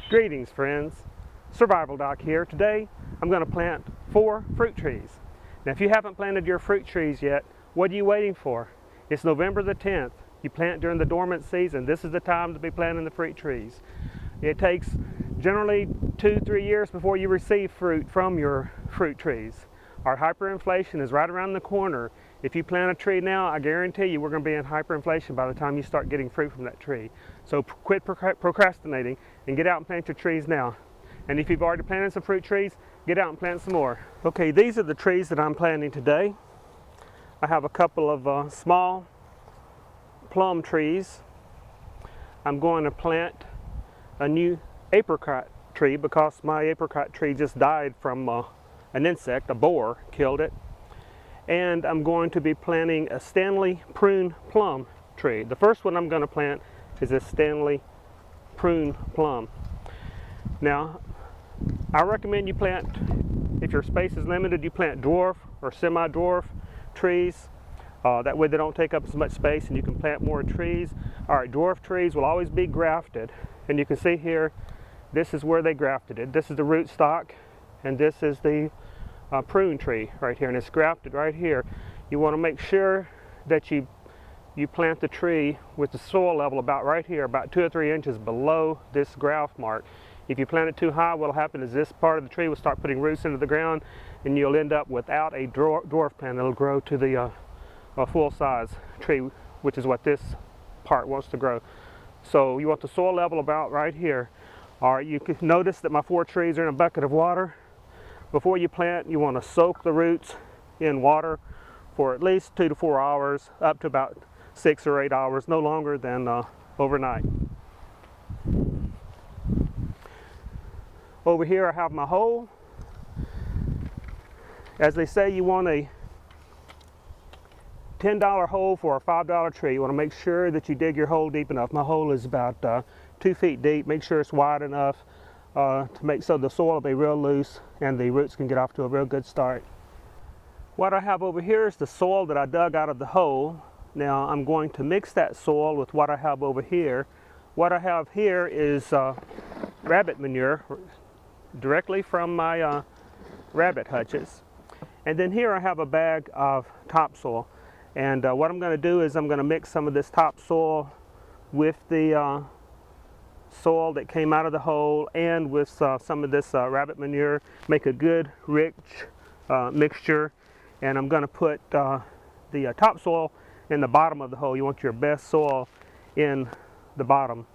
Greetings friends, Survival Doc here. Today I'm going to plant 4 fruit trees. Now if you haven't planted your fruit trees yet, what are you waiting for? It's November the 10th. You plant during the dormant season. This is the time to be planting the fruit trees. It takes generally 2-3 years before you receive fruit from your fruit trees. Our hyperinflation is right around the corner. If you plant a tree now, I guarantee you we're going to be in hyperinflation by the time you start getting fruit from that tree. So quit procrastinating and get out and plant your trees now. And if you've already planted some fruit trees, get out and plant some more. Okay, these are the trees that I'm planting today. I have a couple of small plum trees. I'm going to plant a new apricot tree because my apricot tree just died from an insect, a boar killed it. And I'm going to be planting a Stanley prune plum tree. The first one I'm going to plant is a Stanley prune plum. Now, I recommend you plant, if your space is limited, you plant dwarf or semi-dwarf trees. That way they don't take up as much space and you can plant more trees. Alright, dwarf trees will always be grafted. And you can see here, this is where they grafted it. This is the root stock, and this is the prune tree right here, and it's grafted right here. You want to make sure that you plant the tree with the soil level about right here, about 2 or 3 inches below this graft mark. If you plant it too high, what will happen is this part of the tree will start putting roots into the ground, and you'll end up without a dwarf plant. It'll grow to the full-size tree, which is what this part wants to grow. So you want the soil level about right here. All right, you can notice that my 4 trees are in a bucket of water. Before you plant, you want to soak the roots in water for at least 2 to 4 hours, up to about 6 or 8 hours, no longer than overnight. Over here I have my hole. As they say, you want a $10 hole for a $5 tree. You want to make sure that you dig your hole deep enough. My hole is about 2 feet deep. Make sure it's wide enough to make so the soil will be real loose and the roots can get off to a real good start. What I have over here is the soil that I dug out of the hole. Now I'm going to mix that soil with what I have over here. What I have here is rabbit manure directly from my rabbit hutches. And then here I have a bag of topsoil. And what I'm going to do is I'm going to mix some of this topsoil with the soil that came out of the hole and with some of this rabbit manure, make a good rich mixture. And I'm going to put the topsoil in the bottom of the hole. You want your best soil in the bottom.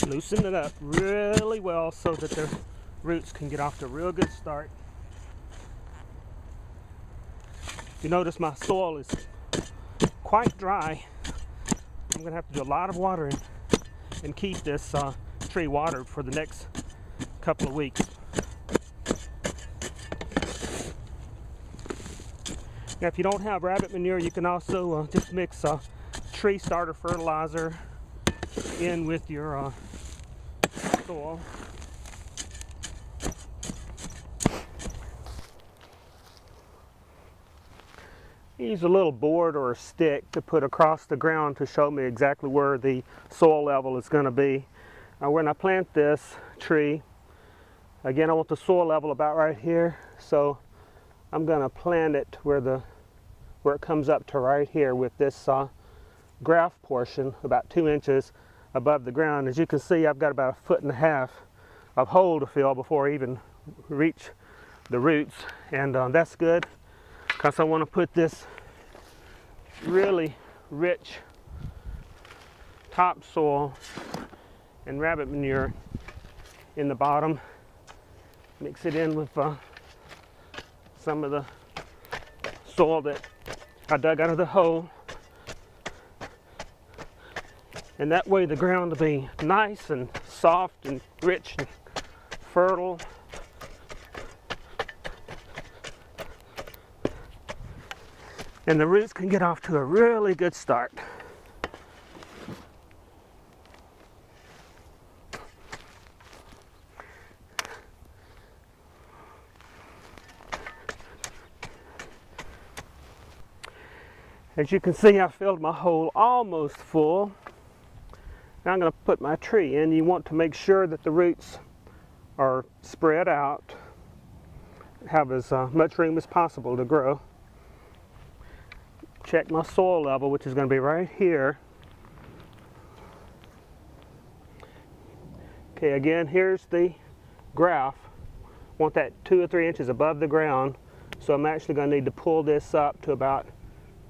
Loosen it up really well so that the roots can get off to a real good start. You notice my soil is quite dry. I'm going to have to do a lot of watering and keep this tree watered for the next couple of weeks. Now if you don't have rabbit manure, you can also just mix tree starter fertilizer in with your soil. Use a little board or a stick to put across the ground to show me exactly where the soil level is going to be. Now when I plant this tree, again I want the soil level about right here, so I'm going to plant it where it comes up to right here with this graft portion about 2 inches above the ground. As you can see, I've got about 1.5 feet of hole to fill before I even reach the roots, and that's good because I want to put this really rich topsoil and rabbit manure in the bottom. Mix it in with some of the soil that I dug out of the hole. And that way the ground will be nice and soft and rich and fertile. And the roots can get off to a really good start. As you can see, I filled my hole almost full. Now I'm going to put my tree in. You want to make sure that the roots are spread out, have as much room as possible to grow. Check my soil level, which is going to be right here. Okay, again, here's the graph. Want that 2 or 3 inches above the ground, so I'm actually going to need to pull this up to about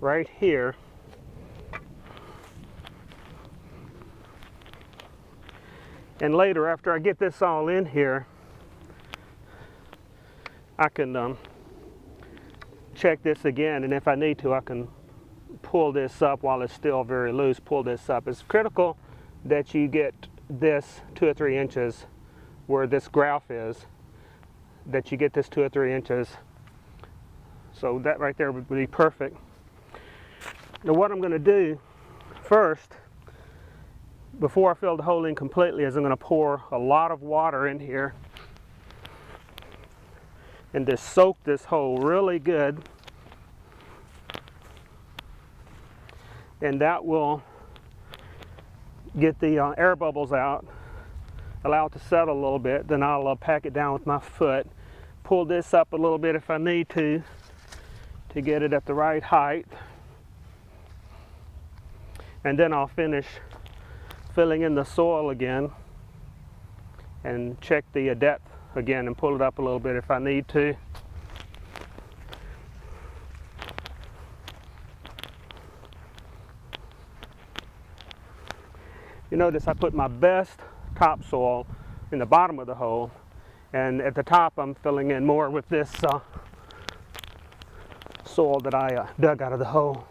right here. And later, after I get this all in here, I can check this again, and if I need to, I can pull this up while it's still very loose. Pull this up. It's critical that you get this 2 or 3 inches where this graph is, that you get this 2 or 3 inches. So that right there would be perfect. Now what I'm going to do first, before I fill the hole in completely, is I'm going to pour a lot of water in here and just soak this hole really good. And that will get the air bubbles out, allow it to settle a little bit. Then I'll pack it down with my foot, pull this up a little bit if I need to get it at the right height. And then I'll finish filling in the soil again and check the depth again and pull it up a little bit if I need to. You notice I put my best topsoil in the bottom of the hole, and at the top I'm filling in more with this soil that I dug out of the hole.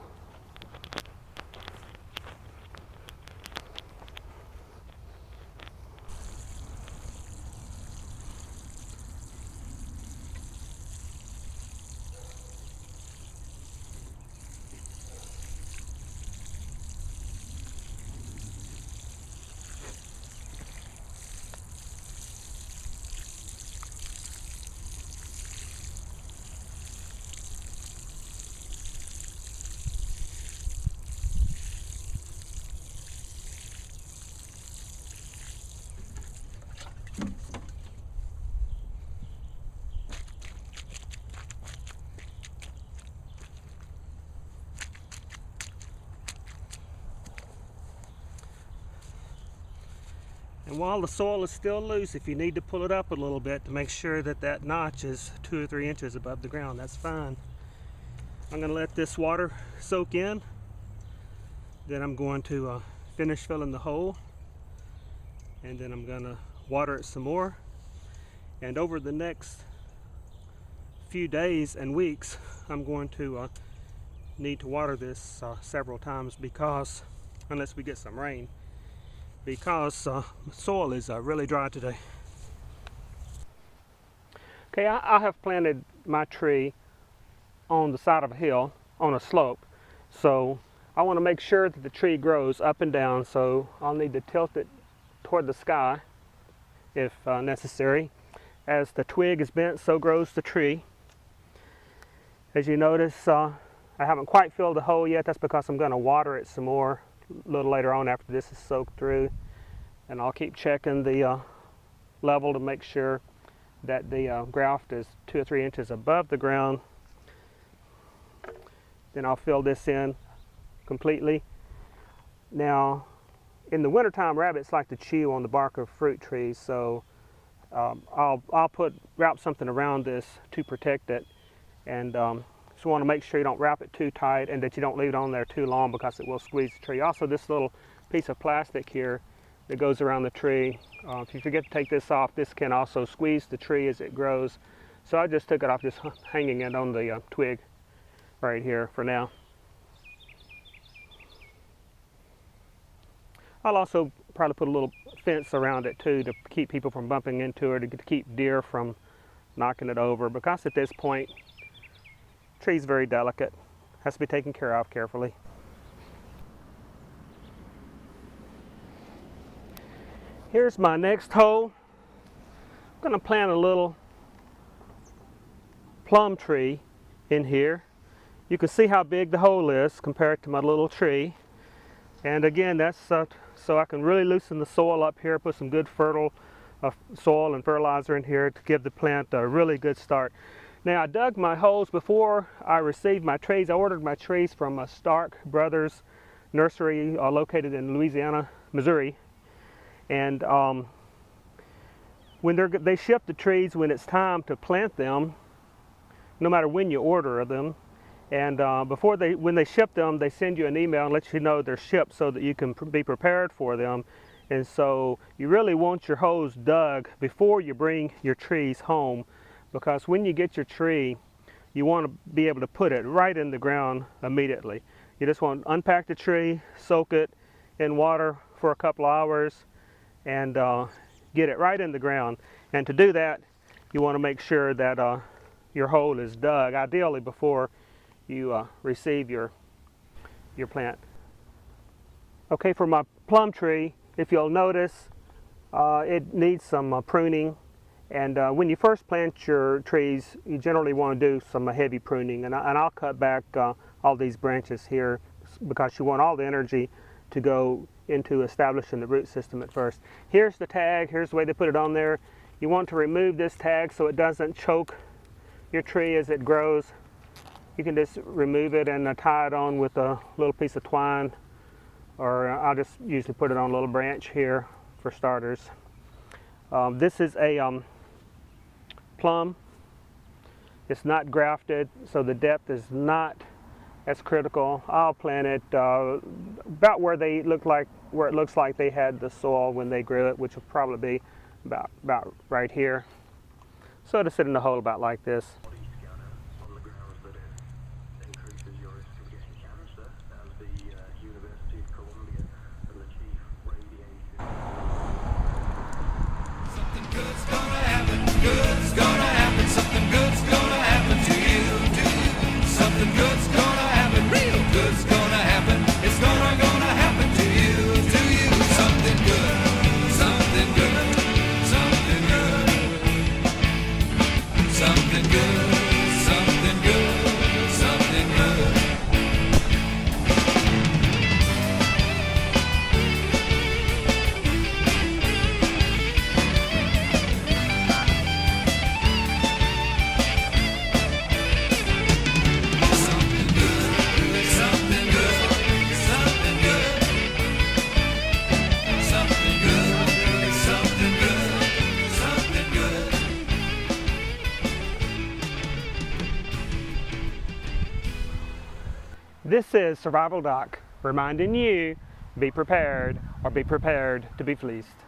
And while the soil is still loose, if you need to pull it up a little bit to make sure that that notch is 2 or 3 inches above the ground, that's fine. I'm going to let this water soak in. Then I'm going to finish filling the hole. And then I'm going to water it some more. And over the next few days and weeks, I'm going to need to water this several times, because, unless we get some rain, because the soil is really dry today. Okay, I have planted my tree on the side of a hill, on a slope. So I want to make sure that the tree grows up and down, so I'll need to tilt it toward the sky if necessary. As the twig is bent, so grows the tree. As you notice, I haven't quite filled the hole yet. That's because I'm going to water it some more a little later on after this is soaked through. And I'll keep checking the level to make sure that the graft is 2 or 3 inches above the ground. Then I'll fill this in completely. Now, in the wintertime, rabbits like to chew on the bark of fruit trees, so I'll wrap something around this to protect it. And just want to make sure you don't wrap it too tight and that you don't leave it on there too long, because it will squeeze the tree. Also, this little piece of plastic here that goes around the tree, if you forget to take this off, this can also squeeze the tree as it grows. So I just took it off, just hanging it on the twig right here for now. I'll also probably put a little fence around it too to keep people from bumping into it, to keep deer from knocking it over, because at this point, the tree's very delicate, has to be taken care of carefully. Here's my next hole. I'm going to plant a little plum tree in here. You can see how big the hole is compared to my little tree. And again, that's so I can really loosen the soil up here, put some good fertile soil and fertilizer in here to give the plant a really good start. Now, I dug my holes before I received my trees. I ordered my trees from Stark Brothers Nursery located in Louisiana, Missouri. And when they ship the trees when it's time to plant them, no matter when you order them. And when they ship them, they send you an email and let you know they're shipped so that you can be prepared for them. And so you really want your holes dug before you bring your trees home, because when you get your tree, you want to be able to put it right in the ground immediately. You just want to unpack the tree, soak it in water for a couple hours, and get it right in the ground. And to do that, you want to make sure that your hole is dug, ideally before you receive your plant. Okay, for my plum tree, if you'll notice, it needs some pruning. And when you first plant your trees, you generally want to do some heavy pruning. And I'll cut back all these branches here because you want all the energy to go into establishing the root system at first. Here's the tag. Here's the way they put it on there. You want to remove this tag so it doesn't choke your tree as it grows. You can just remove it and tie it on with a little piece of twine, or I'll just usually put it on a little branch here for starters. This is a plum. It's not grafted, so the depth is not as critical. I'll plant it about where it looks like they had the soil when they grew it, which will probably be about right here. So it'll sit in the hole about like this. This is Survival Doc, reminding you, be prepared or be prepared to be fleeced.